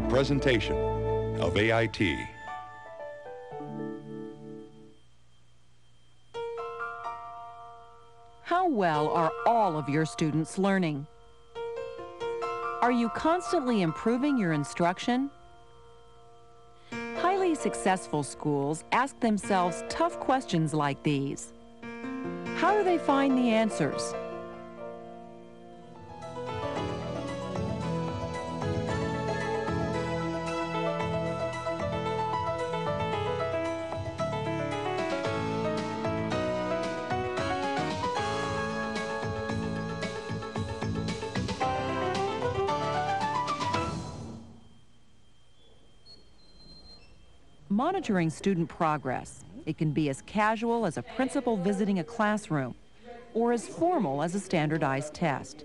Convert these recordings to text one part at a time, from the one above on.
presentation of AIT. How well are all of your students learning? Are you constantly improving your instruction? Highly successful schools ask themselves tough questions like these. How do they find the answers? Monitoring student progress. It can be as casual as a principal visiting a classroom or as formal as a standardized test.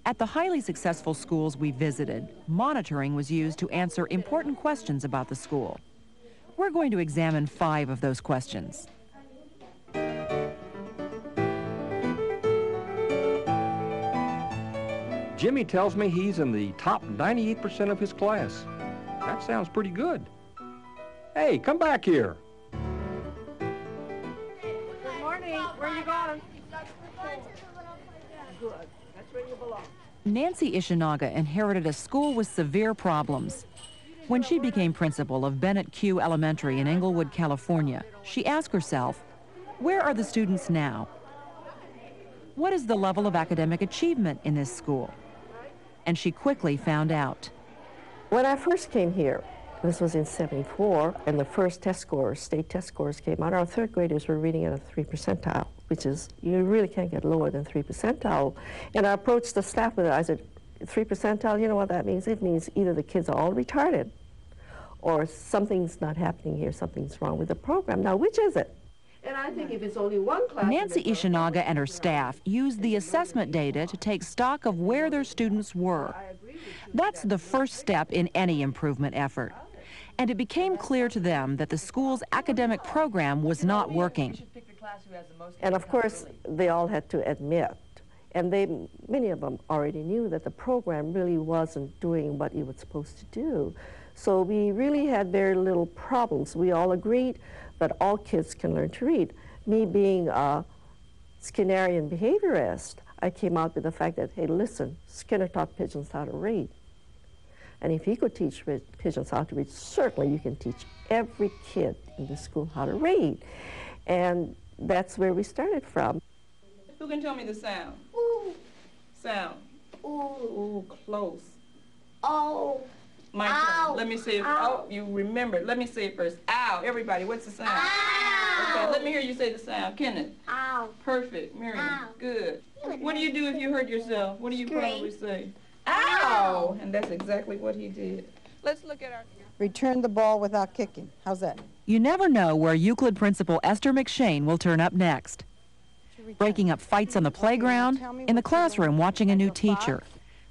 At the highly successful schools we visited, monitoring was used to answer important questions about the school. We're going to examine 5 of those questions. Jimmy tells me he's in the top 98% of his class. That sounds pretty good. Hey, come back here. Good morning. Where are you going? Good. That's where you belong. Nancy Ishinaga inherited a school with severe problems. When she became principal of Bennett Q Elementary in Inglewood, California, she asked herself, where are the students now? What is the level of academic achievement in this school? And she quickly found out. When I first came here, this was in '74, and the first test scores, state test scores came out. Our third graders were reading at a 3 percentile, which is, you really can't get lower than 3 percentile. And I approached the staff with it. I said, 3 percentile, you know what that means? It means either the kids are all retarded or something's not happening here, something's wrong with the program. Now, which is it? And I think if it's only one class... Nancy Ishinaga and her staff used the assessment data to take stock of where their students were. That's the first step in any improvement effort. And it became clear to them that the school's academic program was not working. And of course, they all had to admit, and many of them already knew that the program really wasn't doing what it was supposed to do. So we really had very little problems. We all agreed that all kids can learn to read. Me being a Skinnerian behaviorist, I came out with the fact that, hey, listen, Skinner taught pigeons how to read. And if he could teach pigeons how to read, certainly you can teach every kid in the school how to read. And that's where we started from. Who can tell me the sound? Ooh. Sound. Ooh. Ooh, close. Oh. My Ow. turn. Let me say it. Ow. Oh, you remember. Let me say it first. Ow. Everybody, what's the sound? Ow. Okay, let me hear you say the sound. Kenneth. Ow. Perfect. Miriam. Ow. Good. What do you do if you hurt yourself? What do you Scream. probably say? Ow. And that's exactly what he did. Let's look at our... Return the ball without kicking. How's that? You never know where Euclid Principal Esther McShane will turn up next. Breaking up fights on the playground, in the classroom watching a new teacher,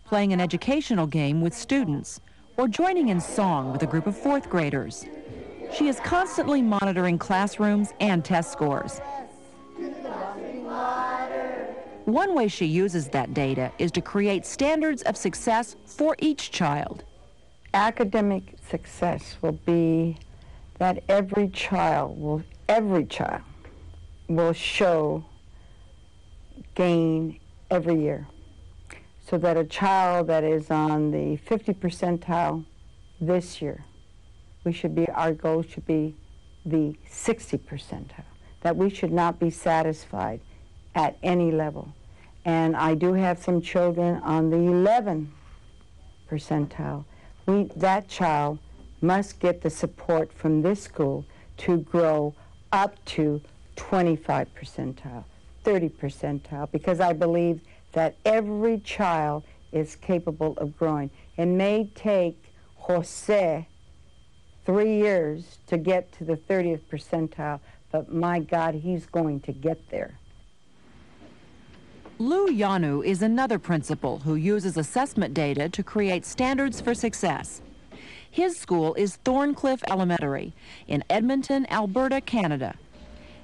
playing an educational game with students, or joining in song with a group of 4th graders. She is constantly monitoring classrooms and test scores. One way she uses that data is to create standards of success for each child. Academic success will be that every child will show gain every year. So that a child that is on the 50 percentile this year, our goal should be the 60 percentile, that we should not be satisfied at any level. And I do have some children on the 11 percentile. That child must get the support from this school to grow up to 25 percentile, 30 percentile, because I believe that every child is capable of growing. It may take Jose 3 years to get to the 30th percentile, but my God, he's going to get there. Lou Yanu is another principal who uses assessment data to create standards for success. His school is Thorncliffe Elementary in Edmonton, Alberta, Canada.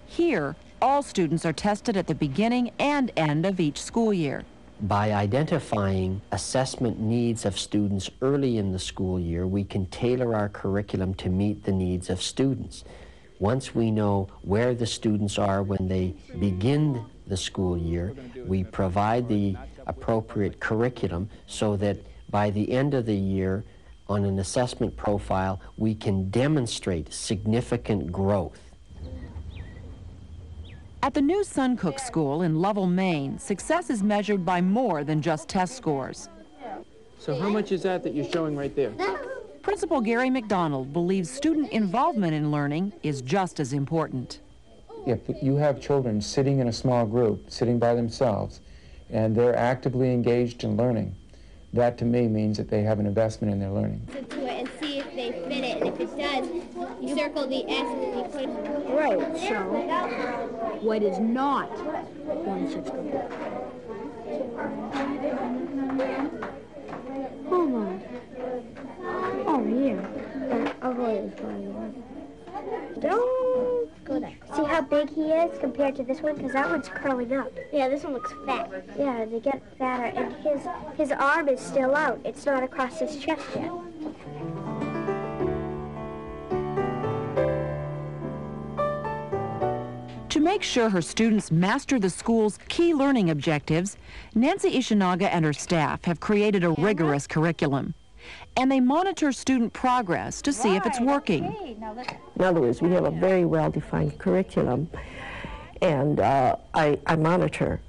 Here, all students are tested at the beginning and end of each school year. By identifying assessment needs of students early in the school year, we can tailor our curriculum to meet the needs of students. Once we know where the students are when they begin the school year, we provide the appropriate curriculum so that by the end of the year, on an assessment profile, we can demonstrate significant growth. At the new Suncook School in Lovell, Maine, success is measured by more than just test scores. So how much is that you're showing right there? Principal Gary McDonald believes student involvement in learning is just as important. If you have children sitting in a small group, sitting by themselves, and they're actively engaged in learning, that to me means that they have an investment in their learning. To it and see if they fit it, and if it does, you circle the S and then you put it. Right, so what is not 160? Hold on. Oh, yeah. Avoid this one. Don't go there. See how big he is compared to this one? Because that one's curling up. Yeah, this one looks fat. Yeah, they get fatter, and his arm is still out. It's not across his chest yet. To make sure her students master the school's key learning objectives, Nancy Ishinaga and her staff have created a rigorous curriculum. And they monitor student progress to see if it's working. In other words, we have a very well-defined curriculum, and I monitor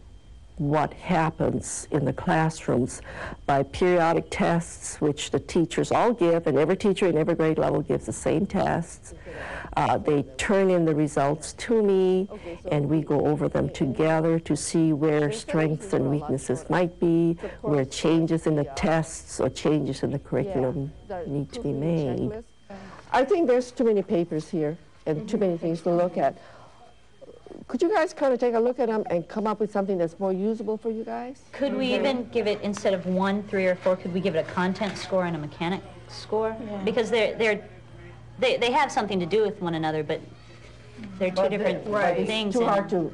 what happens in the classrooms by periodic tests, which the teachers all give, and every teacher in every grade level gives the same tests. They turn in the results to me, and we go over them together to see where strengths and weaknesses might be, where changes in the tests or changes in the curriculum need to be made. I think there's too many papers here and too many things to look at. Could you guys kind of take a look at them and come up with something that's more usable for you guys? Could we even give it, instead of 1, 3, or 4, could we give it a content score and a mechanic score? Yeah. Because they have something to do with one another, but they're two different things. It's too hard to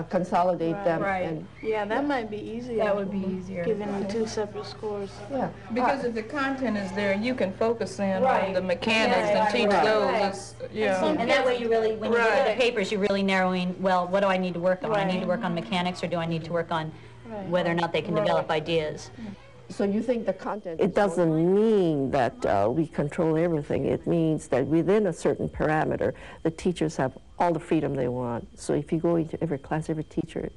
consolidate them. And yeah, that might be easier. That would be easier. Giving them 2 separate scores. Yeah. Because if the content is there, you can focus in on the mechanics and teach those. And that way you really, when you look at the papers, you're really narrowing, well, what do I need to work on? I need to work on mechanics, or do I need to work on whether or not they can develop ideas? So you think the content... It doesn't mean that we control everything. It means that within a certain parameter, the teachers have all the freedom they want. So if you go into every class, every teacher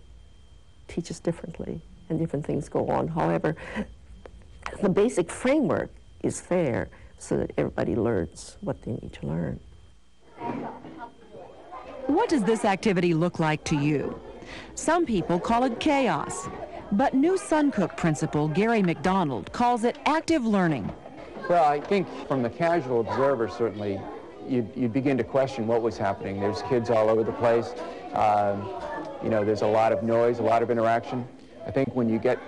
teaches differently, and different things go on. However, the basic framework is there so that everybody learns what they need to learn. What does this activity look like to you? Some people call it chaos. But new Suncook principal Gary McDonald calls it active learning. Well, I think from the casual observer, certainly, you'd begin to question what was happening. There's kids all over the place. You know, there's a lot of noise, a lot of interaction. I think when you get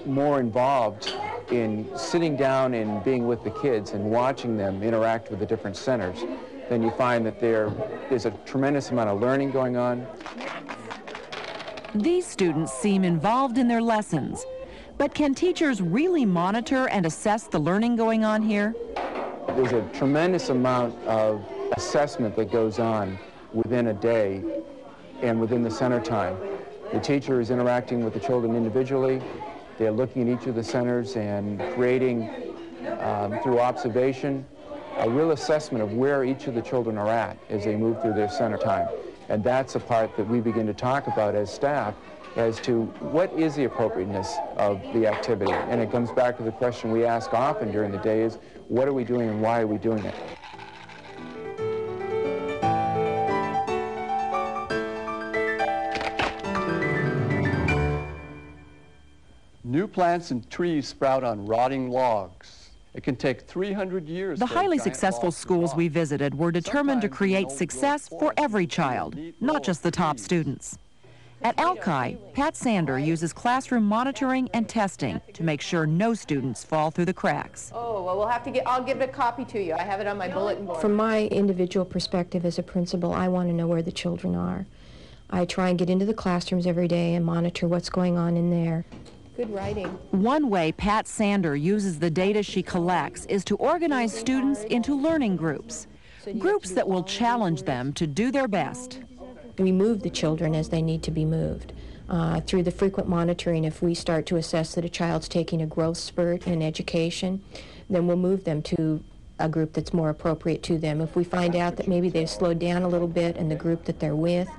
more involved in sitting down and being with the kids and watching them interact with the different centers, then you find that there's a tremendous amount of learning going on. These students seem involved in their lessons, but can teachers really monitor and assess the learning going on here? There's a tremendous amount of assessment that goes on within a day and within the center time. The teacher is interacting with the children individually. They're looking at each of the centers and creating, through observation, a real assessment of where each of the children are at as they move through their center time. And that's a part that we begin to talk about as staff as to what is the appropriateness of the activity. And it comes back to the question we ask often during the day is, what are we doing and why are we doing it? New plants and trees sprout on rotting logs. It can take 300 years. The highly successful schools we visited were determined to create success for every child, not just the top students. At Alki, Pat Sander uses classroom monitoring and testing to make sure no students fall through the cracks. Oh, well, I'll give a copy to you. I have it on my bulletin board. From my individual perspective as a principal, I want to know where the children are. I try and get into the classrooms every day and monitor what's going on in there. Good writing. One way Pat Sander uses the data she collects is to organize students into learning groups, groups that will challenge them to do their best. We move the children as they need to be moved. Through the frequent monitoring, if we start to assess that a child's taking a growth spurt in education, then we'll move them to a group that's more appropriate to them. If we find out that maybe they've slowed down a little bit and the group that they're with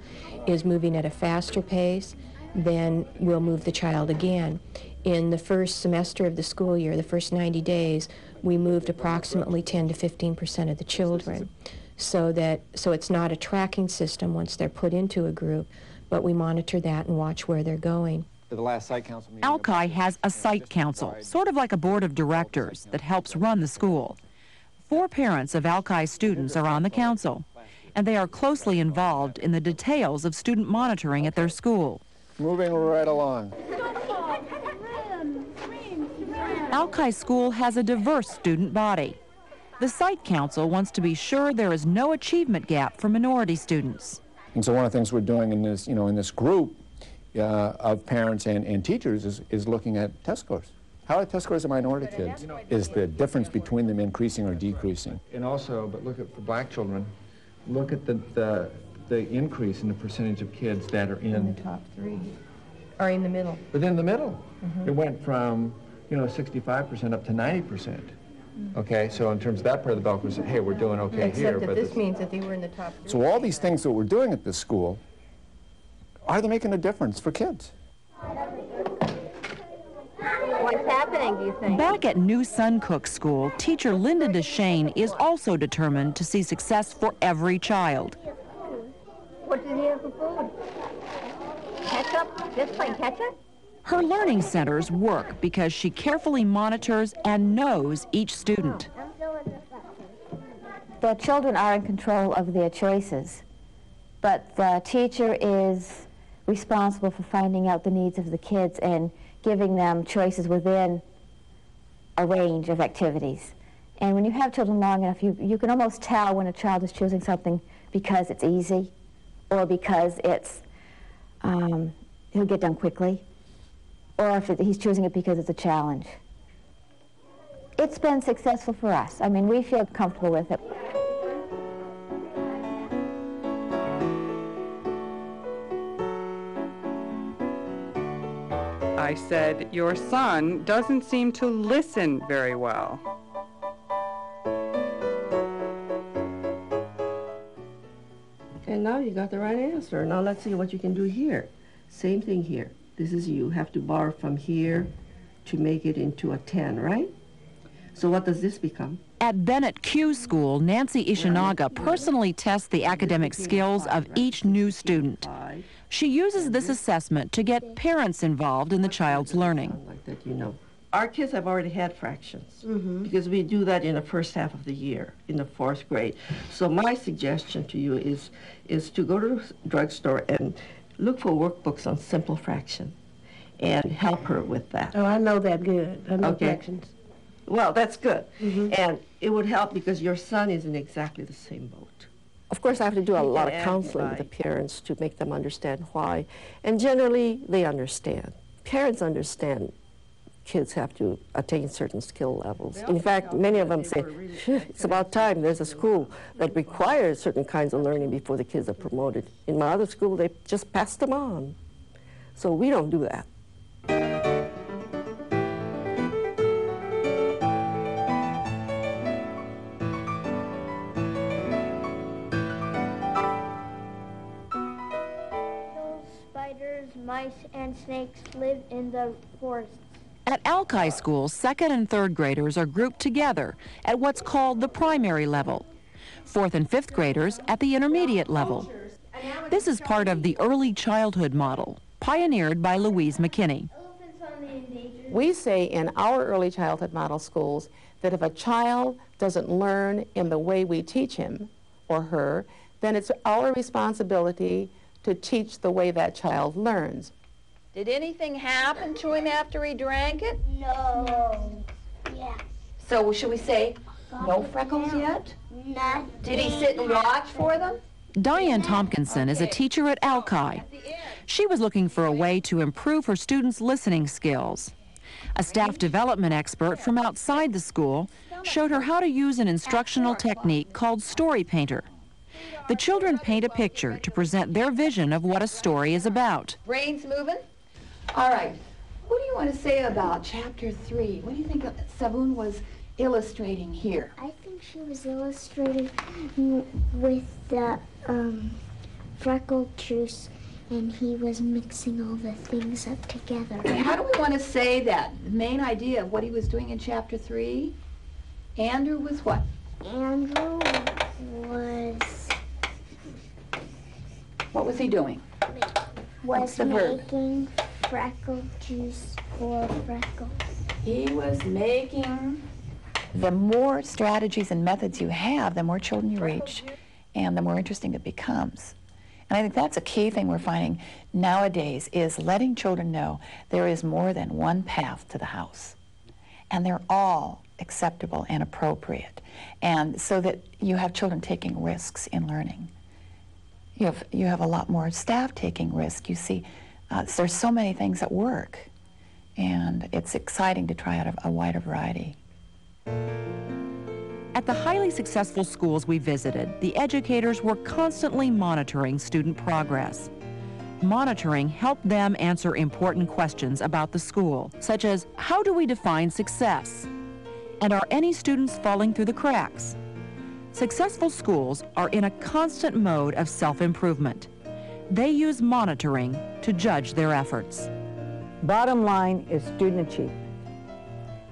is moving at a faster pace, then we'll move the child again. In the first semester of the school year, the first 90 days, we moved approximately 10 to 15% of the children. So it's not a tracking system once they're put into a group, but we monitor that and watch where they're going. The last site council meeting. Alki has a site council, sort of like a board of directors that helps run the school. 4 parents of Alki students are on the council, and they are closely involved in the details of student monitoring at their school. Moving right along. Alki School has a diverse student body. The site council wants to be sure there is no achievement gap for minority students. And so one of the things we're doing in this, in this group of parents and teachers is looking at test scores. How are test scores of minority kids? Is the difference between them increasing or decreasing? And also, but look at for black children, look at the increase in the percentage of kids that are in the top 3, or in the middle. Within the middle. It went from 65% up to 90%. Okay, so in terms of that part of the bell curve, we said, hey, we're doing okay Except here. that But this means that they were in the top 3. So all these things that we're doing at this school, are they making a difference for kids? What's happening, do you think? Back at New Suncook School, teacher Linda DeShane is also determined to see success for every child. What did he have for food? Ketchup? Just plain ketchup? Her learning centers work because she carefully monitors and knows each student. The children are in control of their choices, but the teacher is responsible for finding out the needs of the kids and giving them choices within a range of activities. And when you have children long enough, you can almost tell when a child is choosing something because it's easy or because it's he'll get done quickly, or if he's choosing it because it's a challenge. It's been successful for us. I mean, we feel comfortable with it. I said, your son doesn't seem to listen very well. And now you got the right answer. Now let's see what you can do here. Same thing here. This is you have to borrow from here to make it into a 10, right? So what does this become? At Bennett Q School, Nancy Ishinaga personally tests the academic skills of each new student. She uses this assessment to get parents involved in the child's learning. Like that, Our kids have already had fractions because we do that in the first half of the year, in the 4th grade. So my suggestion to you is to go to the drugstore and look for workbooks on simple fraction and help her with that. Oh, I know that good. I know fractions. Well, that's good. And it would help because your son is in exactly the same boat. Of course, I have to do a lot of counseling with the parents to make them understand why. And generally, they understand. Parents understand kids have to attain certain skill levels. In fact, many of them say, it's about time there's a school that requires certain kinds of learning before the kids are promoted. In my other school, they just pass them on. So we don't do that. Spiders, mice, and snakes live in the forests. At Alki School, 2nd and 3rd graders are grouped together at what's called the primary level. 4th and 5th graders at the intermediate level. This is part of the early childhood model, pioneered by Louise McKinney. We say in our early childhood model schools that if a child doesn't learn in the way we teach him or her, then it's our responsibility to teach the way that child learns. Did anything happen to him after he drank it? No. Yes. So should we say no freckles yet? Not. Did he sit and watch for them? Diane Tompkinson is a teacher at Alki. She was looking for a way to improve her students' listening skills. A staff development expert from outside the school showed her how to use an instructional technique called Story Painter. The children paint a picture to present their vision of what a story is about. Brains moving? All right. What do you want to say about Chapter 3? What do you think Savun was illustrating here? I think she was illustrating with the freckled juice, and he was mixing all the things up together. How do we want to say that? The main idea of what he was doing in Chapter 3? Andrew was what? Andrew was... What was he doing? What's the verb? Making freckled juice for freckles. He was making... The more strategies and methods you have, the more children you reach, and the more interesting it becomes. And I think that's a key thing we're finding nowadays, is letting children know there is more than one path to the house. And they're all acceptable and appropriate. And so that you have children taking risks in learning. You have a lot more staff taking risks. You see, there's so many things at work. And it's exciting to try out a wider variety. At the highly successful schools we visited, the educators were constantly monitoring student progress. Monitoring helped them answer important questions about the school, such as, how do we define success? And are any students falling through the cracks? Successful schools are in a constant mode of self-improvement. They use monitoring to judge their efforts. Bottom line is student achievement.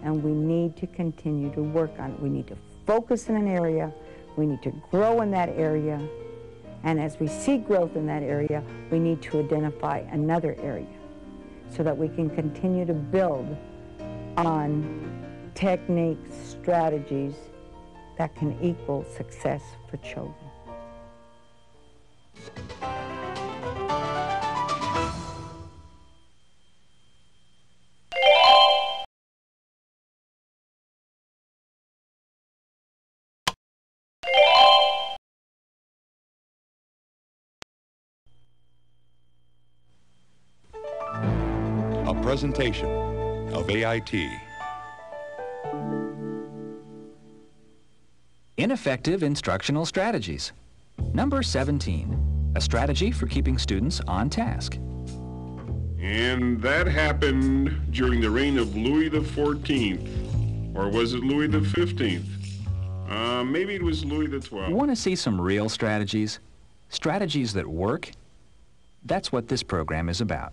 And we need to continue to work on it. We need to focus in an area, we need to grow in that area, and as we see growth in that area, we need to identify another area so that we can continue to build on techniques, strategies that can equal success for children. A presentation of AIT. Ineffective instructional strategies. Number 17, a strategy for keeping students on task. And that happened during the reign of Louis XIV. Or was it Louis XV? Maybe it was Louis XII. Want to see some real strategies? Strategies that work? That's what this program is about.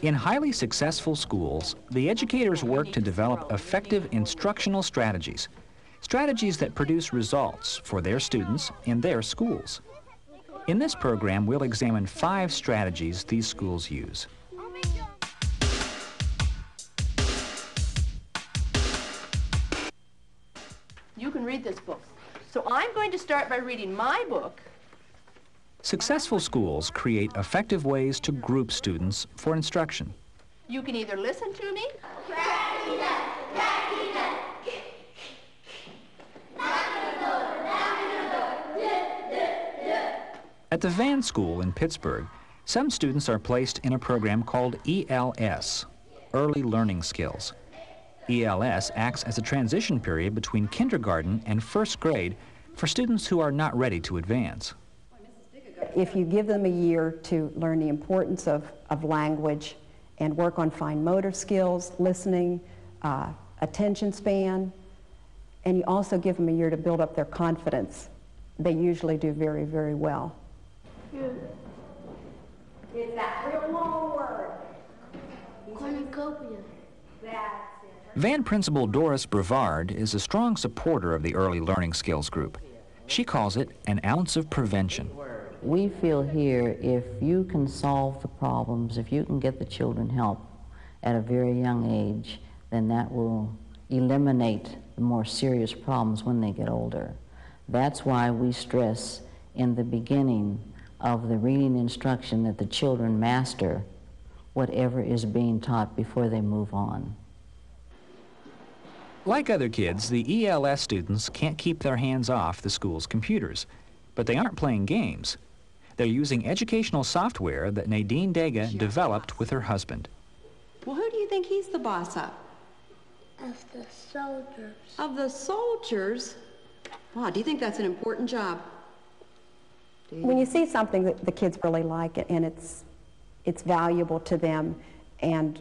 In highly successful schools, the educators work to develop effective instructional strategies, strategies that produce results for their students in their schools. In this program, we'll examine 5 strategies these schools use. You can read this book. So I'm going to start by reading my book. Successful schools create effective ways to group students for instruction. You can either listen to me. At the Van School in Pittsburgh, some students are placed in a program called ELS, Early Learning Skills. ELS acts as a transition period between kindergarten and first grade for students who are not ready to advance. If you give them a year to learn the importance of language and work on fine motor skills, listening, attention span, and you also give them a year to build up their confidence, they usually do very, very well. It's that real long word. Cornucopia. Van Principal Doris Brevard is a strong supporter of the Early Learning Skills group. She calls it an ounce of prevention. We feel here if you can solve the problems, if you can get the children help at a very young age, then that will eliminate the more serious problems when they get older. That's why we stress in the beginning of the reading instruction that the children master whatever is being taught before they move on. Like other kids, the ELS students can't keep their hands off the school's computers, but they aren't playing games. They're using educational software that Nadine Dega developed with her husband. Well, who do you think he's the boss of? Of the soldiers. Of the soldiers? Wow, do you think that's an important job? When you see something that the kids really like it and it's valuable to them and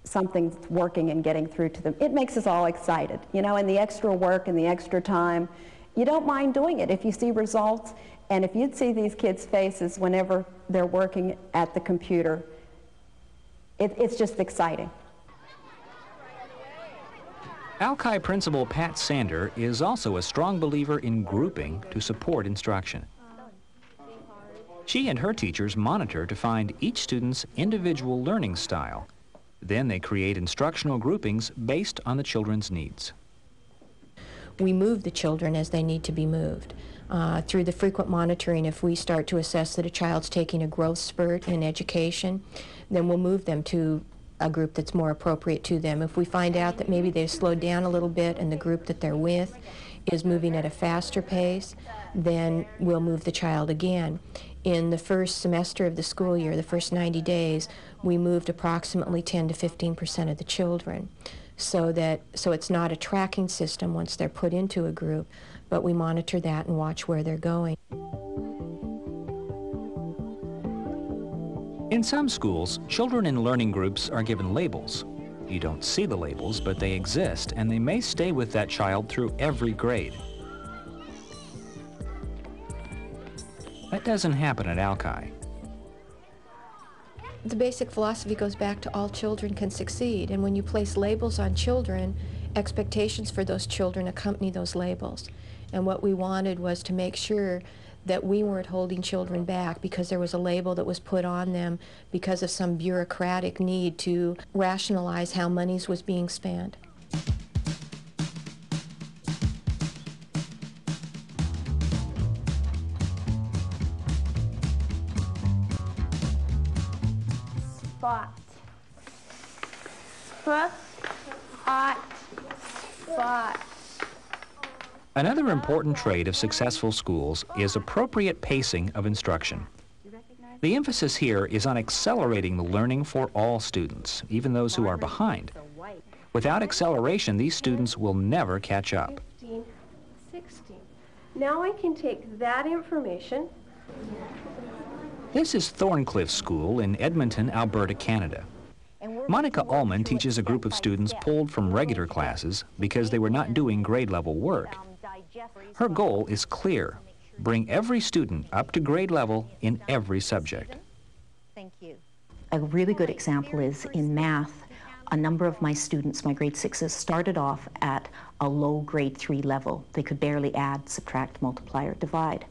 something's working and getting through to them, it makes us all excited. You know, and the extra work and the extra time, you don't mind doing it if you see results. And if you'd see these kids' faces whenever they're working at the computer, it's just exciting. Alki principal Pat Sander is also a strong believer in grouping to support instruction. She and her teachers monitor to find each student's individual learning style. Then they create instructional groupings based on the children's needs. We move the children as they need to be moved. Through the frequent monitoring, if we start to assess that a child's taking a growth spurt in education, then we'll move them to a group that's more appropriate to them. If we find out that maybe they've slowed down a little bit and the group that they're with is moving at a faster pace, then we'll move the child again. In the first semester of the school year, the first 90 days, we moved approximately 10 to 15% of the children. So it's not a tracking system once they're put into a group, but we monitor that and watch where they're going. In some schools, children in learning groups are given labels. You don't see the labels, but they exist, and they may stay with that child through every grade. That doesn't happen at Alki. The basic philosophy goes back to all children can succeed, and when you place labels on children, expectations for those children accompany those labels. And what we wanted was to make sure that we weren't holding children back because there was a label that was put on them because of some bureaucratic need to rationalize how monies was being spent. Spot. Hot spot. Another important trait of successful schools is appropriate pacing of instruction. The emphasis here is on accelerating the learning for all students, even those who are behind. Without acceleration, these students will never catch up. 15, 16. Now I can take that information. This is Thorncliffe School in Edmonton, Alberta, Canada. Monica Ullman teaches a group of students pulled from regular classes because they were not doing grade-level work. Her goal is clear: bring every student up to grade level in every subject. Thank you. A really good example is in math. A number of my students, my grade 6s, started off at a low grade 3 level. They could barely add, subtract, multiply, or divide.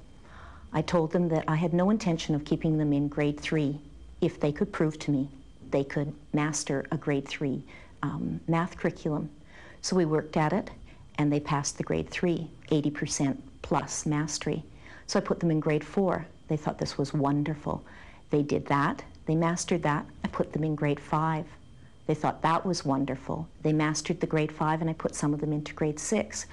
I told them that I had no intention of keeping them in grade 3 if they could prove to me they could master a grade 3 math curriculum. So we worked at it, and they passed the grade 3, 80% plus mastery. So I put them in grade 4. They thought this was wonderful. They did that. They mastered that. I put them in grade 5. They thought that was wonderful. They mastered the grade 5, and I put some of them into grade 6.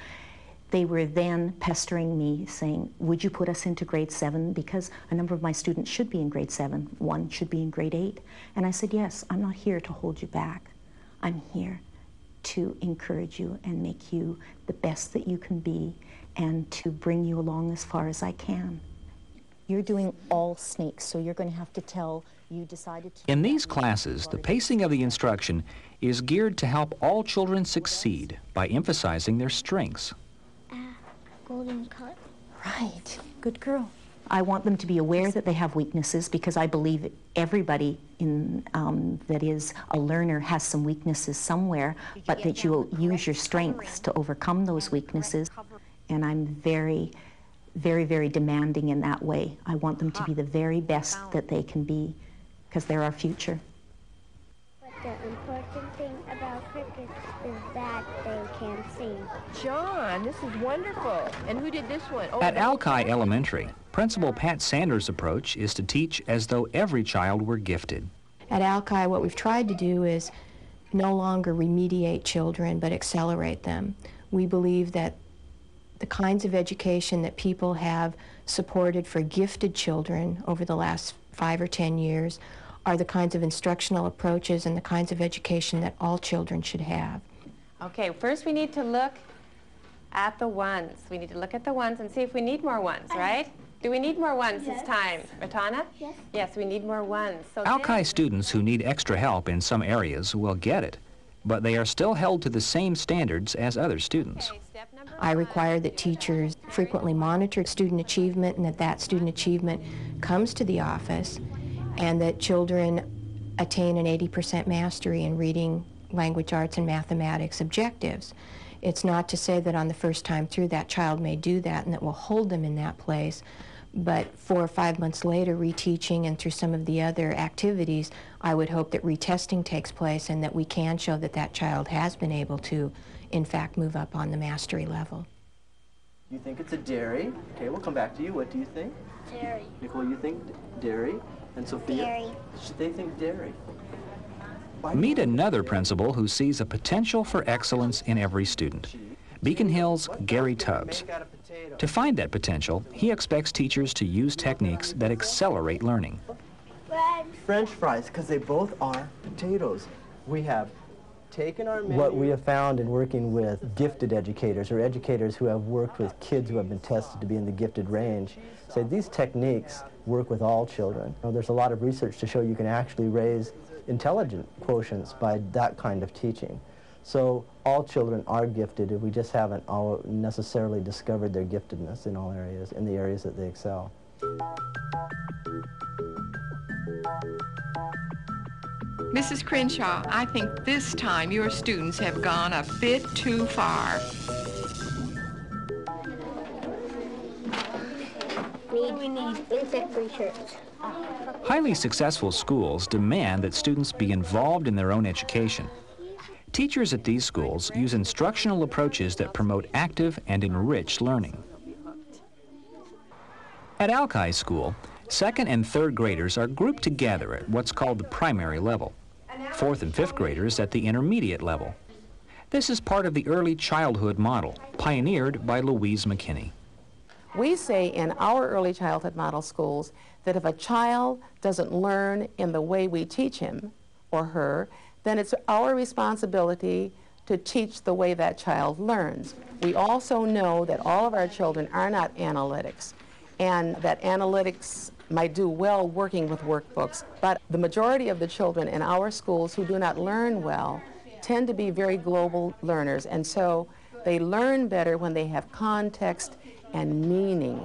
They were then pestering me, saying, would you put us into grade 7? Because a number of my students should be in grade 7. One should be in grade 8. And I said, yes, I'm not here to hold you back. I'm here to encourage you and make you the best that you can be and to bring you along as far as I can. You're doing all snakes, so you're going to have to tell you decided to... In these classes, the pacing of the instruction is geared to help all children succeed by emphasizing their strengths. Golden cut. Right. Good girl. I want them to be aware that they have weaknesses because I believe everybody that is a learner has some weaknesses somewhere, but that you'll use your strengths to overcome those weaknesses. And I'm very, very, very demanding in that way. I want them to be the very best that they can be because they're our future. But the important thing about crickets is that they can see. John, this is wonderful. And who did this one? Oh, At Alki Elementary, Principal Pat Sanders' approach is to teach as though every child were gifted. At Alki, what we've tried to do is no longer remediate children, but accelerate them. We believe that the kinds of education that people have supported for gifted children over the last 5 or 10 years are the kinds of instructional approaches and the kinds of education that all children should have. Okay, first we need to look at the ones. We need to look at the ones and see if we need more ones, right? Do we need more ones this time? Ratana? Yes. Yes, we need more ones. So Alki students who need extra help in some areas will get it, but they are still held to the same standards as other students. I require that teachers frequently monitor student achievement and that student achievement comes to the office and that children attain an 80% mastery in reading, language arts, and mathematics objectives. It's not to say that on the first time through that child may do that and that we'll hold them in that place, but 4 or 5 months later, reteaching and through some of the other activities, I would hope that retesting takes place and that we can show that that child has been able to, in fact, move up on the mastery level. You think it's a dairy? Okay, we'll come back to you. What do you think? Dairy. Nicole, you think dairy? And Sophia? Dairy. They think dairy. Meet another principal who sees a potential for excellence in every student. Beacon Hill's Gary Tubbs. To find that potential, he expects teachers to use techniques that accelerate learning. French fries, because they both are potatoes. We have taken our menu. What we have found in working with gifted educators or educators who have worked with kids who have been tested to be in the gifted range, say these techniques work with all children. There's a lot of research to show you can actually raise intelligent quotients by that kind of teaching. So all children are gifted, and we just haven't all necessarily discovered their giftedness in all areas, in the areas that they excel. Mrs. Crenshaw, I think this time your students have gone a bit too far. We need insect research. Highly successful schools demand that students be involved in their own education. Teachers at these schools use instructional approaches that promote active and enriched learning. At Alki School, 2nd and 3rd graders are grouped together at what's called the primary level, 4th and 5th graders at the intermediate level. This is part of the early childhood model, pioneered by Louise McKinney. We say in our early childhood model schools that if a child doesn't learn in the way we teach him or her, then it's our responsibility to teach the way that child learns. We also know that all of our children are not analytics, and that analytics might do well working with workbooks, but the majority of the children in our schools who do not learn well tend to be very global learners, and so they learn better when they have context and meaning.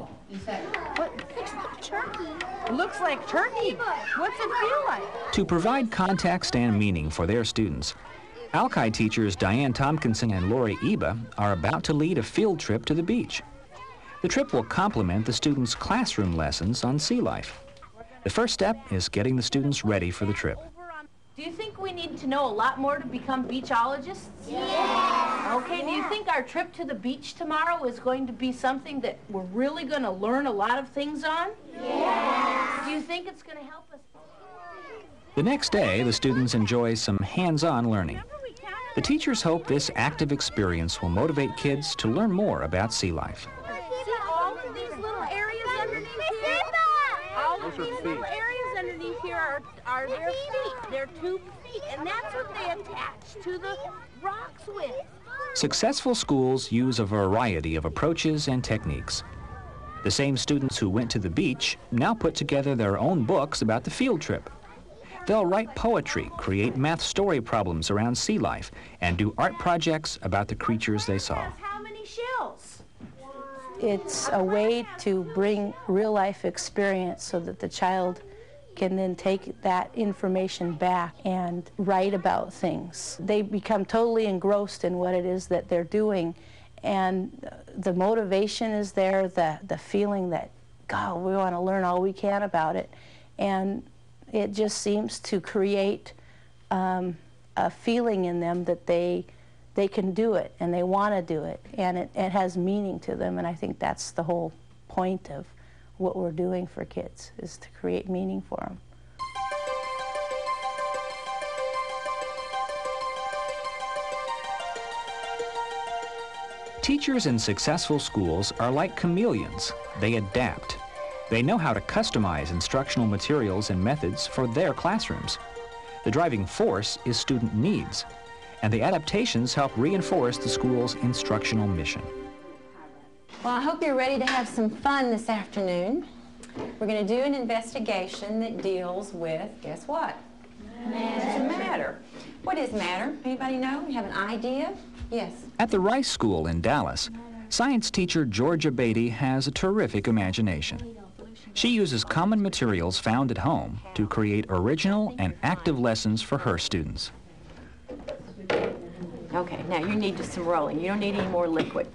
What? Looks like turkey. Looks like turkey. What's it feel like? To provide context and meaning for their students, Alki teachers Diane Tompkinson and Lori Eba are about to lead a field trip to the beach. The trip will complement the students' classroom lessons on sea life. The first step is getting the students ready for the trip. Do you think we need to know a lot more to become beachologists? Yes. Okay, do you think our trip to the beach tomorrow is going to be something that we're really going to learn a lot of things on? Yes. Do you think it's going to help us? The next day, the students enjoy some hands-on learning. The teachers hope this active experience will motivate kids to learn more about sea life. See all of these little areas underneath here? All of these little areas underneath here are their feet. They're 2 feet, and that's what they attach to the rocks with. Successful schools use a variety of approaches and techniques. The same students who went to the beach now put together their own books about the field trip. They'll write poetry, create math story problems around sea life, and do art projects about the creatures they saw. How many shells? It's a way to bring real-life experience so that the child can then take that information back and write about things. They become totally engrossed in what it is that they're doing, and the motivation is there, the feeling that, God, we want to learn all we can about it, and it just seems to create a feeling in them that they they can do it and they want to do it, and it has meaning to them, and I think that's the whole point of what we're doing for kids, is to create meaning for them. Teachers in successful schools are like chameleons. They adapt. They know how to customize instructional materials and methods for their classrooms. The driving force is student needs, and the adaptations help reinforce the school's instructional mission. Well, I hope you're ready to have some fun this afternoon. We're going to do an investigation that deals with, guess what? Matter. What is matter? Anybody know? You have an idea? Yes. At the Rice School in Dallas, science teacher Georgia Beatty has a terrific imagination. She uses common materials found at home to create original and active lessons for her students. Okay, now you need just some rolling. You don't need any more liquid.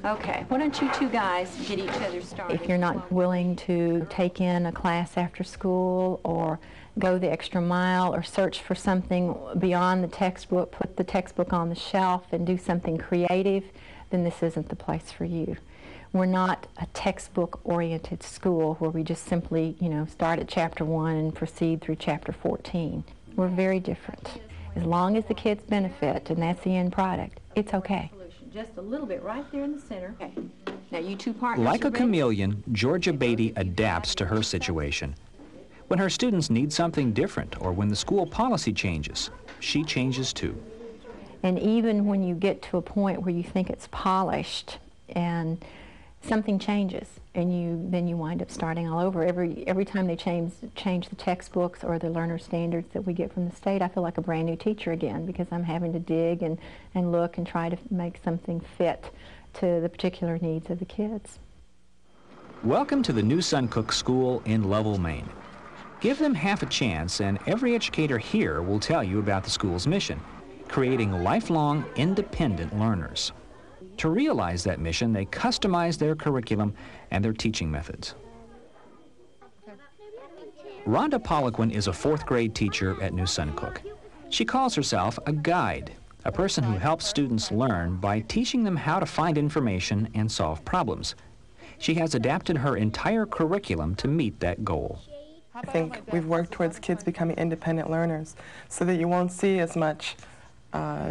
Okay, why don't you two guys get each other started? If you're not willing to take in a class after school or go the extra mile or search for something beyond the textbook, put the textbook on the shelf and do something creative, then this isn't the place for you. We're not a textbook-oriented school where we just simply, start at chapter 1 and proceed through chapter 14. We're very different. As long as the kids benefit, and that's the end product, it's okay. Just a little bit right there in the center. Okay. Now you two partners. Like a chameleon, Georgia Beatty adapts to her situation. When her students need something different or when the school policy changes, she changes too. And even when you get to a point where you think it's polished and something changes and then you wind up starting all over. Every time they change the textbooks or the learner standards that we get from the state, I feel like a brand new teacher again because I'm having to dig and look and try to make something fit to the particular needs of the kids. Welcome to the New Suncook School in Lovell, Maine. Give them half a chance and every educator here will tell you about the school's mission, creating lifelong independent learners. To realize that mission, they customize their curriculum and their teaching methods. Rhonda Poliquin is a 4th grade teacher at New Suncook. She calls herself a guide, a person who helps students learn by teaching them how to find information and solve problems. She has adapted her entire curriculum to meet that goal. I think we've worked towards kids becoming independent learners so that you won't see as much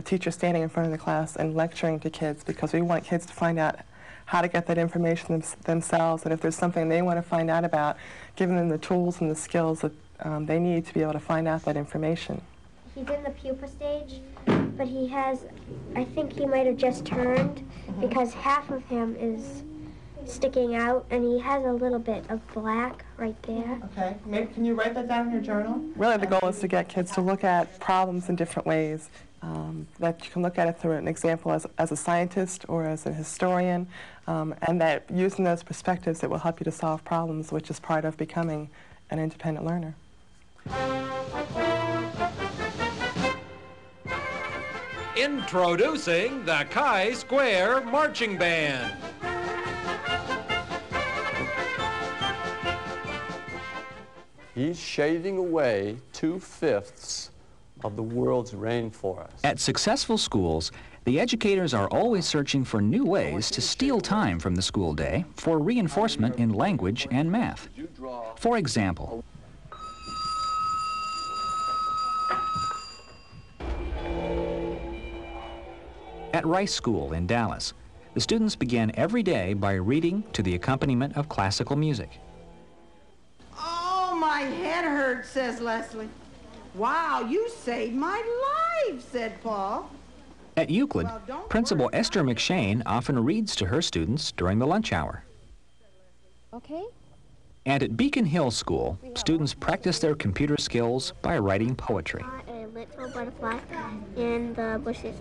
teachers standing in front of the class and lecturing to kids, because we want kids to find out how to get that information themselves, and if there's something they want to find out about, giving them the tools and the skills that they need to be able to find out that information. He's in the pupa stage, but he has, I think he might have just turned because half of him is sticking out and he has a little bit of black right there. Okay, maybe can you write that down in your journal? Really the goal is to get kids to look at problems in different ways. That you can look at it through an example as a scientist or as a historian, and that using those perspectives it will help you to solve problems, which is part of becoming an independent learner. Introducing the Chi-Square Marching Band. He's shaving away 2/5 of the world's rainforest. At successful schools, the educators are always searching for new ways to steal time from the school day for reinforcement in language and math. For example, at Rice School in Dallas, the students begin every day by reading to the accompaniment of classical music. Oh, my head hurts, says Leslie. Wow, you saved my life, said Paul. At Euclid, Principal Esther McShane often reads to her students during the lunch hour. Okay. And at Beacon Hill School, students practice their computer skills by writing poetry. A little butterfly in the bushes.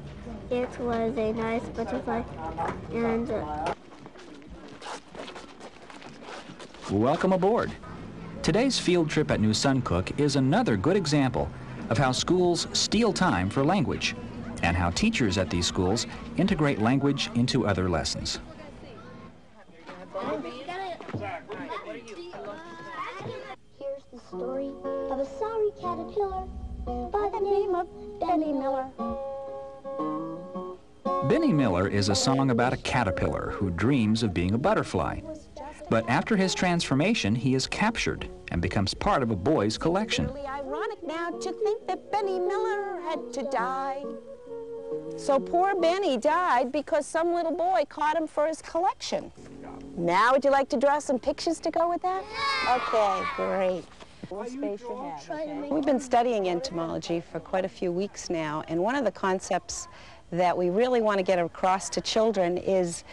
It was a nice butterfly, and Welcome aboard. Today's field trip at New Suncook is another good example of how schools steal time for language and how teachers at these schools integrate language into other lessons. Here's the story of a sorry caterpillar by the name of Benny Miller. Benny Miller is a song about a caterpillar who dreams of being a butterfly. But after his transformation, he is captured and becomes part of a boy's collection. It's really ironic now to think that Benny Miller had to die. So poor Benny died because some little boy caught him for his collection. Now would you like to draw some pictures to go with that? Okay, great. We've been studying entomology for quite a few weeks now, and one of the concepts that we really want to get across to children is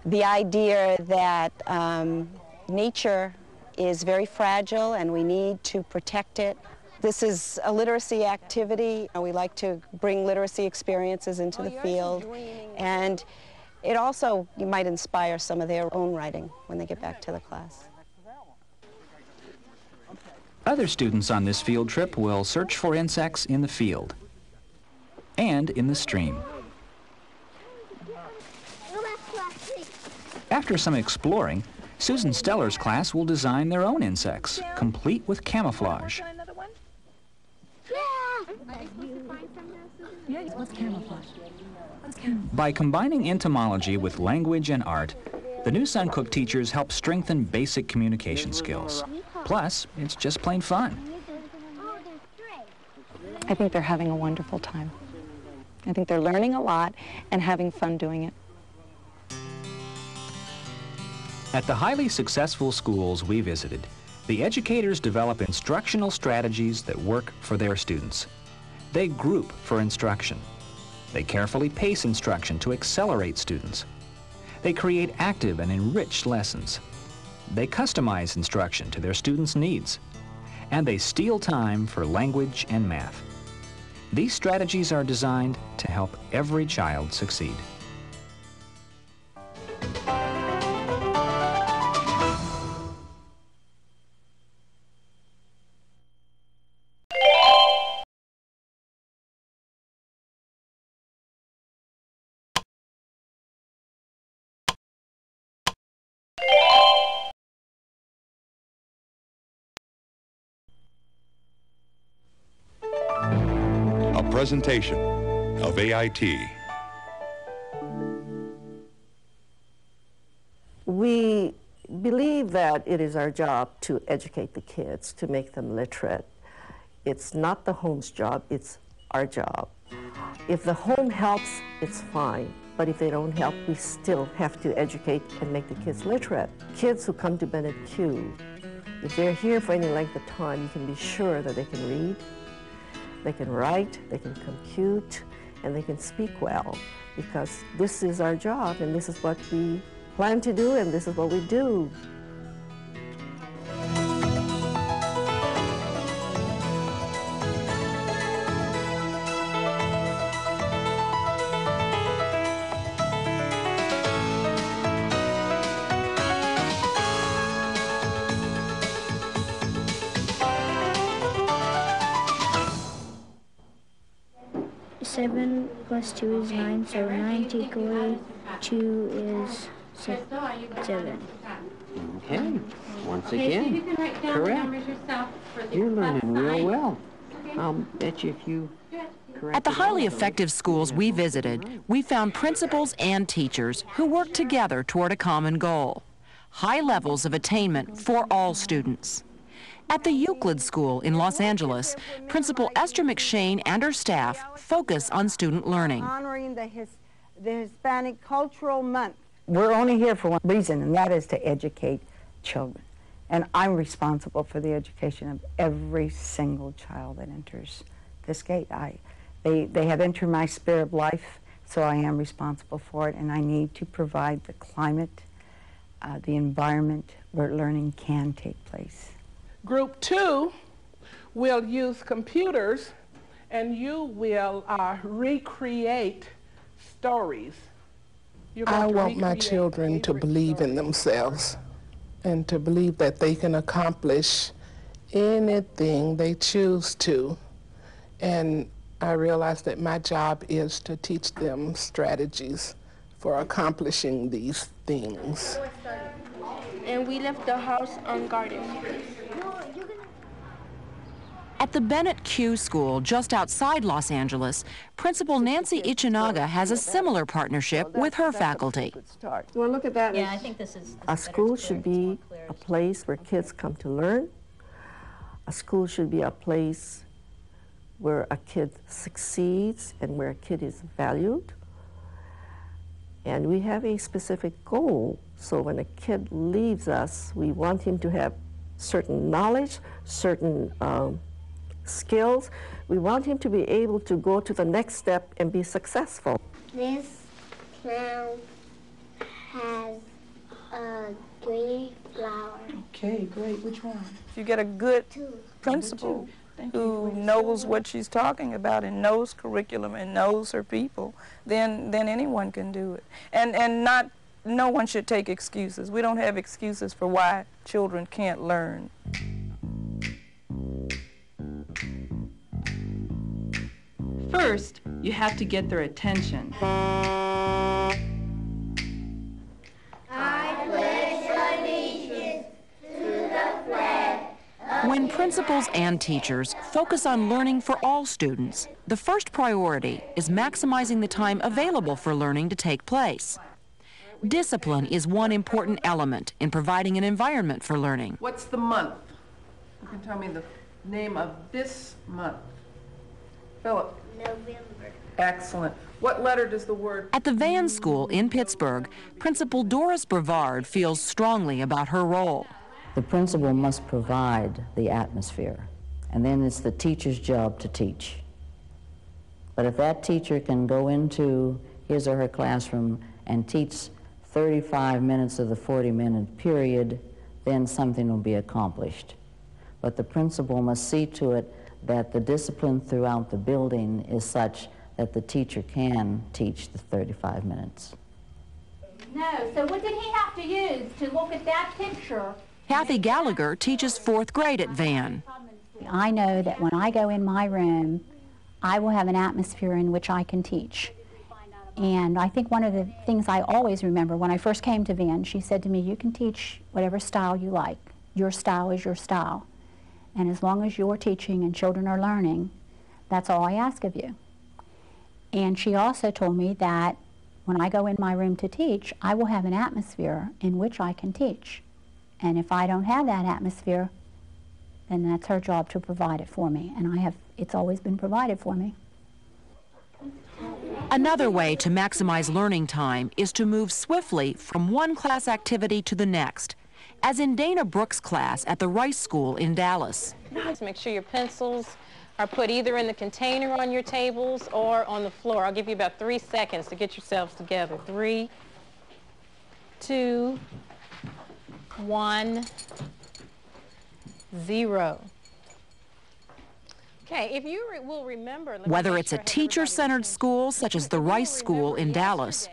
the idea that nature is very fragile and we need to protect it. This is a literacy activity. We like to bring literacy experiences into the field, and it also might inspire some of their own writing when they get back to the class. Other students on this field trip will search for insects in the field and in the stream. After some exploring, Susan Steller's class will design their own insects, complete with camouflage. By combining entomology with language and art, the new Suncook teachers help strengthen basic communication skills. Plus, it's just plain fun. I think they're having a wonderful time. I think they're learning a lot and having fun doing it. At the highly successful schools we visited, the educators develop instructional strategies that work for their students. They group for instruction. They carefully pace instruction to accelerate students. They create active and enriched lessons. They customize instruction to their students' needs. And they steal time for language and math. These strategies are designed to help every child succeed. Presentation of AIT. We believe that it is our job to educate the kids, to make them literate. It's not the home's job, it's our job. If the home helps, it's fine. But if they don't help, we still have to educate and make the kids literate. Kids who come to Bennett Q, if they're here for any length of time, you can be sure that they can read, they can write, they can compute, and they can speak well, because this is our job, and this is what we plan to do, and this is what we do. Seven plus 2 is 9, so 9 take away 2 is 7. Okay, once again, correct. You're learning real well. I'll bet you if you correct. At the highly effective schools we visited, we found principals and teachers who work together toward a common goal: high levels of attainment for all students. At the Euclid School in Los Angeles, Principal Esther McShane and her staff focus on student learning. Honoring the Hispanic Cultural Month. We're only here for one reason, and that is to educate children. And I'm responsible for the education of every single child that enters this gate. They have entered my sphere of life, so I am responsible for it, and I need to provide the climate, the environment where learning can take place. Group 2 will use computers, and you will recreate stories. I want my children to believe in themselves and to believe that they can accomplish anything they choose to. And I realize that my job is to teach them strategies for accomplishing these things. And we left the house unguarded. At the Bennett Q School just outside Los Angeles, Principal Nancy Ichinaga has a similar partnership with her faculty. Well, look at that. Yeah, I think this is A school should be a place where kids come to learn. A school should be a place where a kid succeeds and where a kid is valued. And we have a specific goal. So when a kid leaves us, we want him to have certain knowledge, certain skills. We want him to be able to go to the next step and be successful. This clown has a green flower. Okay, great. Which one? If you get a good principal who knows what she's talking about and knows curriculum and knows her people, then anyone can do it. And no one should take excuses. We don't have excuses for why children can't learn. First, you have to get their attention. I pledge allegiance to the flag. When principals and teachers focus on learning for all students, the first priority is maximizing the time available for learning to take place. Discipline is one important element in providing an environment for learning. What's the month? You can tell me the name of this month. Philip. November. Excellent. What letter does the word... At the Van School in Pittsburgh, Principal Doris Brevard feels strongly about her role. The principal must provide the atmosphere, and then it's the teacher's job to teach. But if that teacher can go into his or her classroom and teach 35 minutes of the 40-minute period, then something will be accomplished. But the principal must see to it that the discipline throughout the building is such that the teacher can teach the 35 minutes. No, so what did he have to use to look at that picture? Kathy Gallagher teaches 4th grade at Van. I know that when I go in my room, I will have an atmosphere in which I can teach. And I think one of the things I always remember when I first came to Van, she said to me, you can teach whatever style you like. Your style is your style. And as long as you're teaching and children are learning, that's all I ask of you. And she also told me that when I go in my room to teach, I will have an atmosphere in which I can teach. And if I don't have that atmosphere, then that's her job to provide it for me. And it's always been provided for me. Another way to maximize learning time is to move swiftly from one class activity to the next, as in Dana Brooks' class at the Rice School in Dallas. Make sure your pencils are put either in the container on your tables or on the floor. I'll give you about 3 seconds to get yourselves together. 3, 2, 1, 0. Okay, if you will remember... Whether it's a teacher-centered school such as the Rice School in Dallas,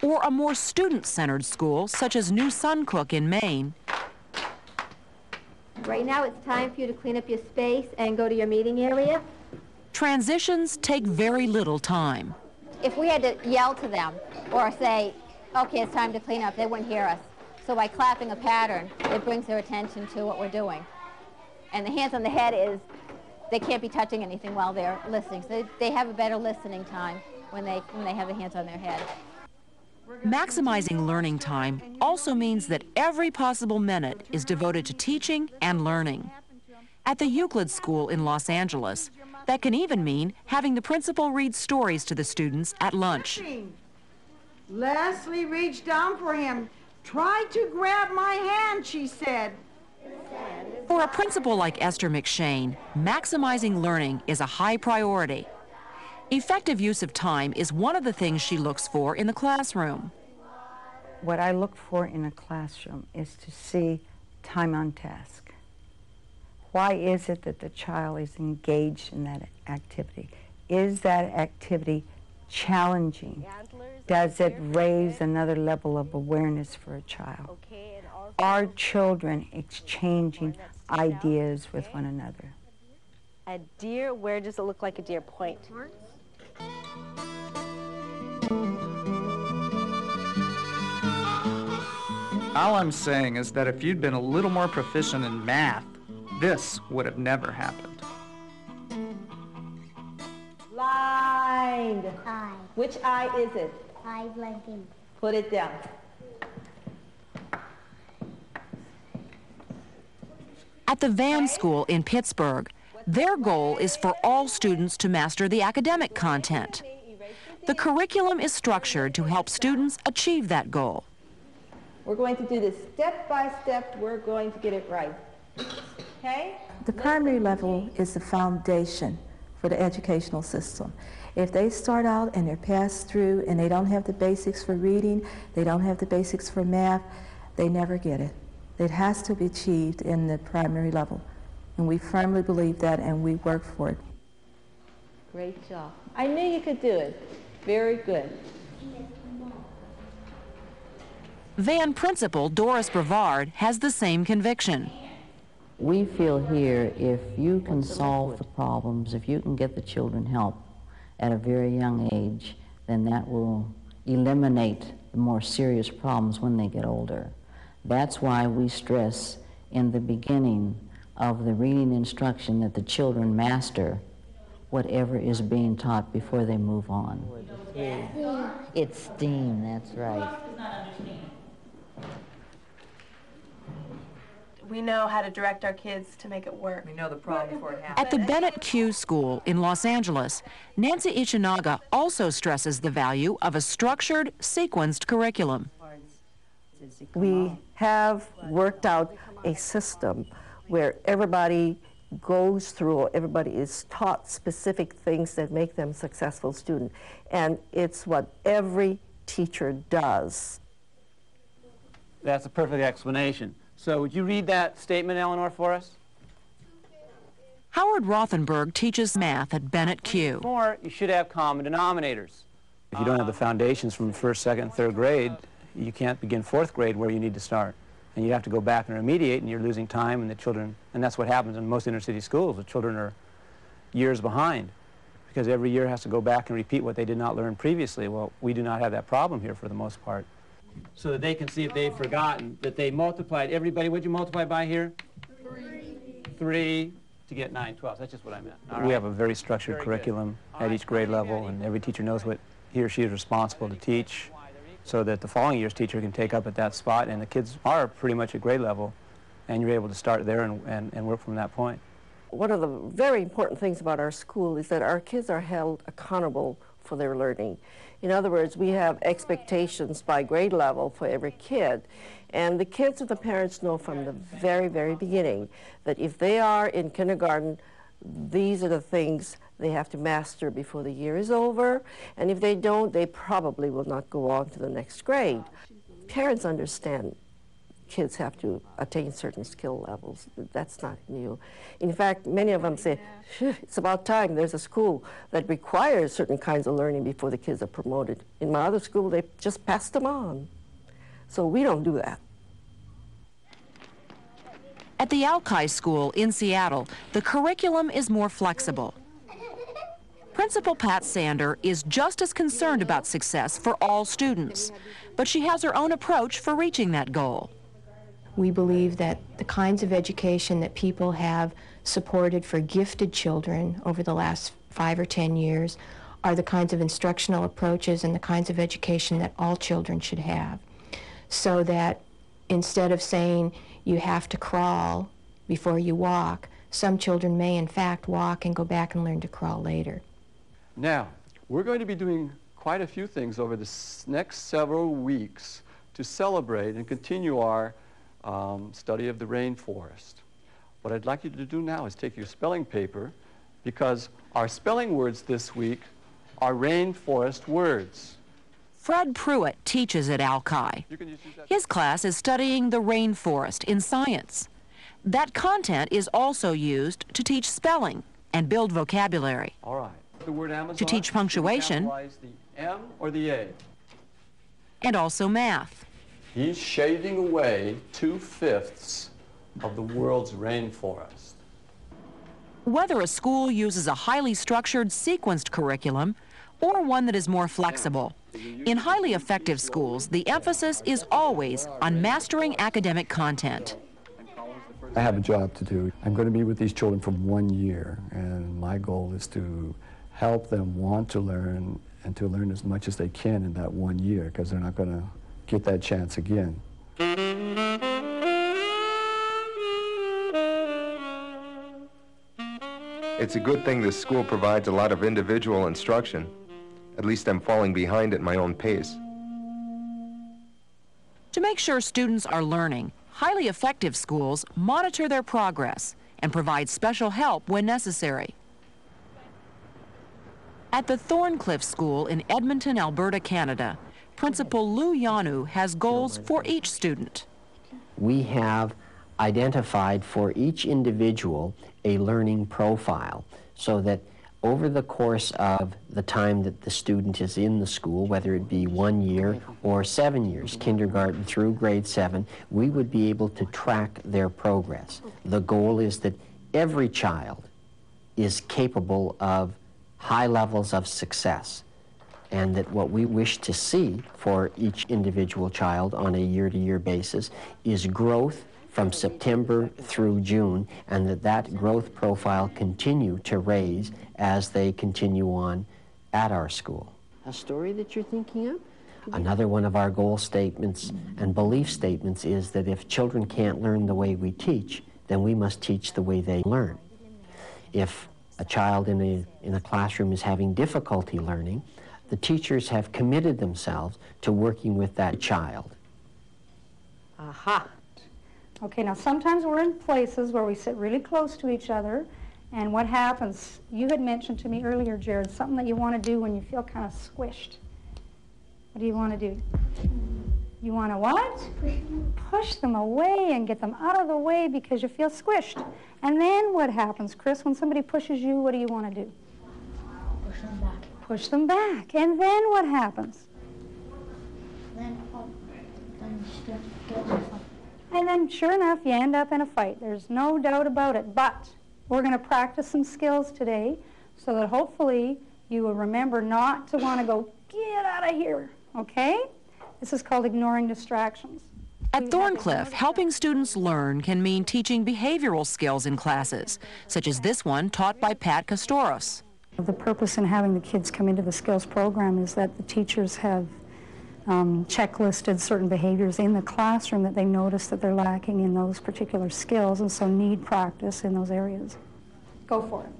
or a more student-centered school such as New Suncook in Maine. Right now it's time for you to clean up your space and go to your meeting area. Transitions take very little time. If we had to yell to them or say, okay, it's time to clean up, they wouldn't hear us. So by clapping a pattern, it brings their attention to what we're doing. And the hands on the head is, they can't be touching anything while they're listening. So they have a better listening time when they have the hands on their head. Maximizing learning time also means that every possible minute is devoted to teaching and learning. At the Euclid School in Los Angeles, that can even mean having the principal read stories to the students at lunch. Leslie reached down for him. Try to grab my hand, she said. For a principal like Esther McShane, maximizing learning is a high priority. Effective use of time is one of the things she looks for in the classroom. What I look for in a classroom is to see time on task. Why is it that the child is engaged in that activity? Is that activity challenging? Does it raise another level of awareness for a child? Are children exchanging ideas with one another? A deer, where does it look like a deer? Point. All I'm saying is that if you'd been a little more proficient in math, this would have never happened. Kind. Which eye is it? Eye blinking. Put it down. At the Van School in Pittsburgh, their goal is for all students to master the academic content. The curriculum is structured to help students achieve that goal. We're going to do this step by step. We're going to get it right. Okay? The primary level is the foundation for the educational system. If they start out and they're passed through and they don't have the basics for reading, they don't have the basics for math, they never get it. It has to be achieved in the primary level. And we firmly believe that, and we work for it. Great job. I knew you could do it. Very good. Van principal Doris Brevard has the same conviction. We feel here if you can solve the problems, if you can get the children help at a very young age, then that will eliminate the more serious problems when they get older. That's why we stress in the beginning of the reading instruction that the children master whatever is being taught before they move on. It's STEAM, that's right. We know how to direct our kids to make it work. We know the problem before it happens. At the Bennett Q School in Los Angeles, Nancy Ichinaga also stresses the value of a structured, sequenced curriculum. We have worked out a system where everybody goes through, or everybody is taught specific things that make them successful students. And it's what every teacher does. That's a perfect explanation. So would you read that statement, Eleanor, for us? Howard Rothenberg teaches math at Bennett Q. More, you should have common denominators. If you don't have the foundations from first, second, third grade, you can't begin fourth grade where you need to start. And you have to go back and remediate, and you're losing time, and the children, and that's what happens in most inner city schools. The children are years behind because every year has to go back and repeat what they did not learn previously. Well, we do not have that problem here for the most part. So that they can see if they've forgotten that they multiplied everybody. What'd you multiply by here? 3 to get 9 12. That's just what I meant. We have a very structured curriculum at each grade level, and every teacher knows what he or she is responsible to teach, so that the following year's teacher can take up at that spot, and the kids are pretty much at grade level, and you're able to start there and work from that point. One of the very important things about our school is that our kids are held accountable for their learning. In other words, we have expectations by grade level for every kid, and the kids and the parents know from the very, very beginning that if they are in kindergarten, these are the things they have to master before the year is over, and if they don't, they probably will not go on to the next grade. Parents understand kids have to attain certain skill levels. That's not new. In fact, many of them say, it's about time there's a school that requires certain kinds of learning before the kids are promoted. In my other school, they just passed them on. So we don't do that. At the Alki School in Seattle, the curriculum is more flexible. Principal Pat Sander is just as concerned about success for all students, but she has her own approach for reaching that goal. We believe that the kinds of education that people have supported for gifted children over the last 5 or 10 years are the kinds of instructional approaches and the kinds of education that all children should have. So that instead of saying you have to crawl before you walk, some children may in fact walk and go back and learn to crawl later. Now, we're going to be doing quite a few things over the next several weeks to celebrate and continue our study of the rainforest. What I'd like you to do now is take your spelling paper, because our spelling words this week are rainforest words. Fred Pruitt teaches at Alki. His class is studying the rainforest in science. That content is also used to teach spelling and build vocabulary. All right. The word Amazon, to teach punctuation, the M or the A. And also math. He's shaving away 2/5 of the world's rainforest. Whether a school uses a highly structured, sequenced curriculum or one that is more flexible, in highly effective schools, the emphasis is always on mastering academic content. I have a job to do. I'm going to be with these children for 1 year, and my goal is to help them want to learn and to learn as much as they can in that 1 year, because they're not going to get that chance again. It's a good thing this school provides a lot of individual instruction. At least I'm falling behind at my own pace. To make sure students are learning, highly effective schools monitor their progress and provide special help when necessary. At the Thorncliffe School in Edmonton, Alberta, Canada, Principal Lou Yanu has goals for each student. We have identified for each individual a learning profile so that over the course of the time that the student is in the school, whether it be 1 year or 7 years, kindergarten through grade 7, we would be able to track their progress. The goal is that every child is capable of high levels of success, and that what we wish to see for each individual child on a year-to-year basis is growth from September through June, and that growth profile continue to raise as they continue on at our school. A story that you're thinking of? Another one of our goal statements and belief statements is that if children can't learn the way we teach, then we must teach the way they learn. If a child in a classroom is having difficulty learning, the teachers have committed themselves to working with that child. Aha. Okay, now sometimes we're in places where we sit really close to each other, and what happens, you had mentioned to me earlier, Jared, something that you want to do when you feel kind of squished. What do you want to do? You want to what? Push them away and get them out of the way because you feel squished. And then what happens, Chris, when somebody pushes you, what do you want to do? Push them back. Push them back. And then what happens? And then, sure enough, you end up in a fight. There's no doubt about it. But we're going to practice some skills today so that hopefully you will remember not to want to go, get out of here, okay? This is called ignoring distractions. At Thorncliffe, helping students learn can mean teaching behavioral skills in classes, such as this one taught by Pat Castoros. The purpose in having the kids come into the skills program is that the teachers have checklisted certain behaviors in the classroom that they notice that they're lacking in those particular skills, and so need practice in those areas. Go for it.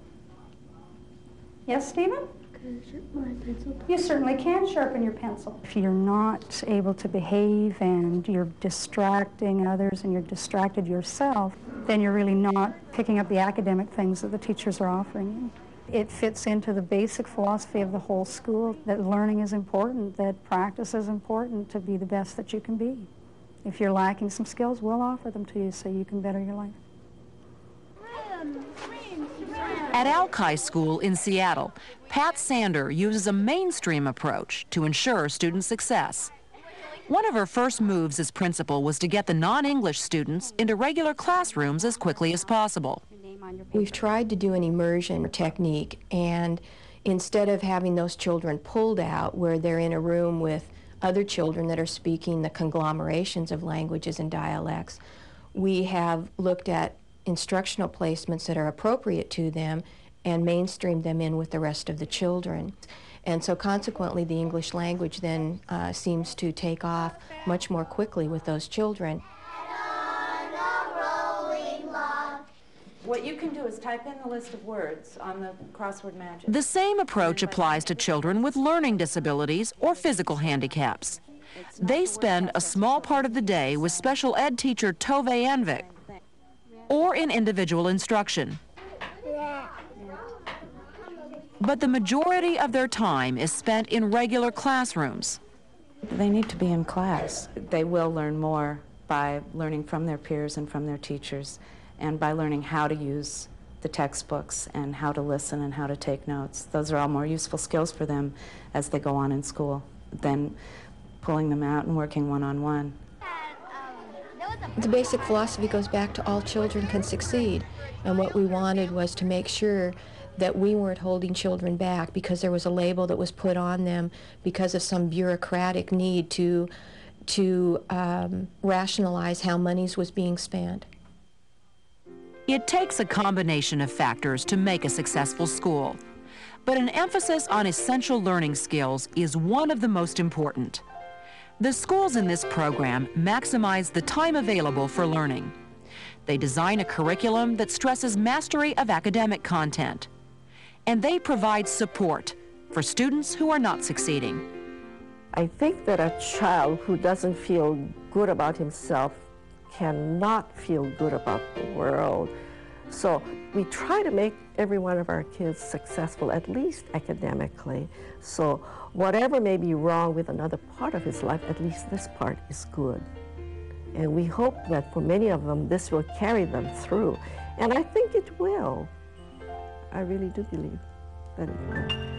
Yes, Stephen? Can I sharpen my pencil? You certainly can sharpen your pencil. If you're not able to behave and you're distracting others and you're distracted yourself, then you're really not picking up the academic things that the teachers are offering you. It fits into the basic philosophy of the whole school that learning is important, that practice is important to be the best that you can be. If you're lacking some skills, we'll offer them to you so you can better your life. At Alki School in Seattle, Pat Sander uses a mainstream approach to ensure student success. One of her first moves as principal was to get the non-English students into regular classrooms as quickly as possible. We've tried to do an immersion technique, and instead of having those children pulled out where they're in a room with other children that are speaking the conglomerations of languages and dialects, we have looked at instructional placements that are appropriate to them and mainstream them in with the rest of the children. And so consequently, the English language then seems to take off much more quickly with those children. What you can do is type in the list of words on the crossword magic. The same approach applies to children with learning disabilities or physical handicaps. They spend a small part of the day with special ed teacher Tove Anvik or in individual instruction. But the majority of their time is spent in regular classrooms. They need to be in class. They will learn more by learning from their peers and from their teachers, and by learning how to use the textbooks and how to listen and how to take notes. Those are all more useful skills for them as they go on in school than pulling them out and working one-on-one. The basic philosophy goes back to all children can succeed, and what we wanted was to make sure that we weren't holding children back because there was a label that was put on them because of some bureaucratic need to rationalize how monies was being spent. It takes a combination of factors to make a successful school. but an emphasis on essential learning skills is one of the most important. The schools in this program maximize the time available for learning. They design a curriculum that stresses mastery of academic content, and they provide support for students who are not succeeding. I think that a child who doesn't feel good about himself cannot feel good about the world. So we try to make every one of our kids successful, at least academically. So whatever may be wrong with another part of his life, at least this part is good. And we hope that for many of them, this will carry them through. And I think it will. I really do believe that it will.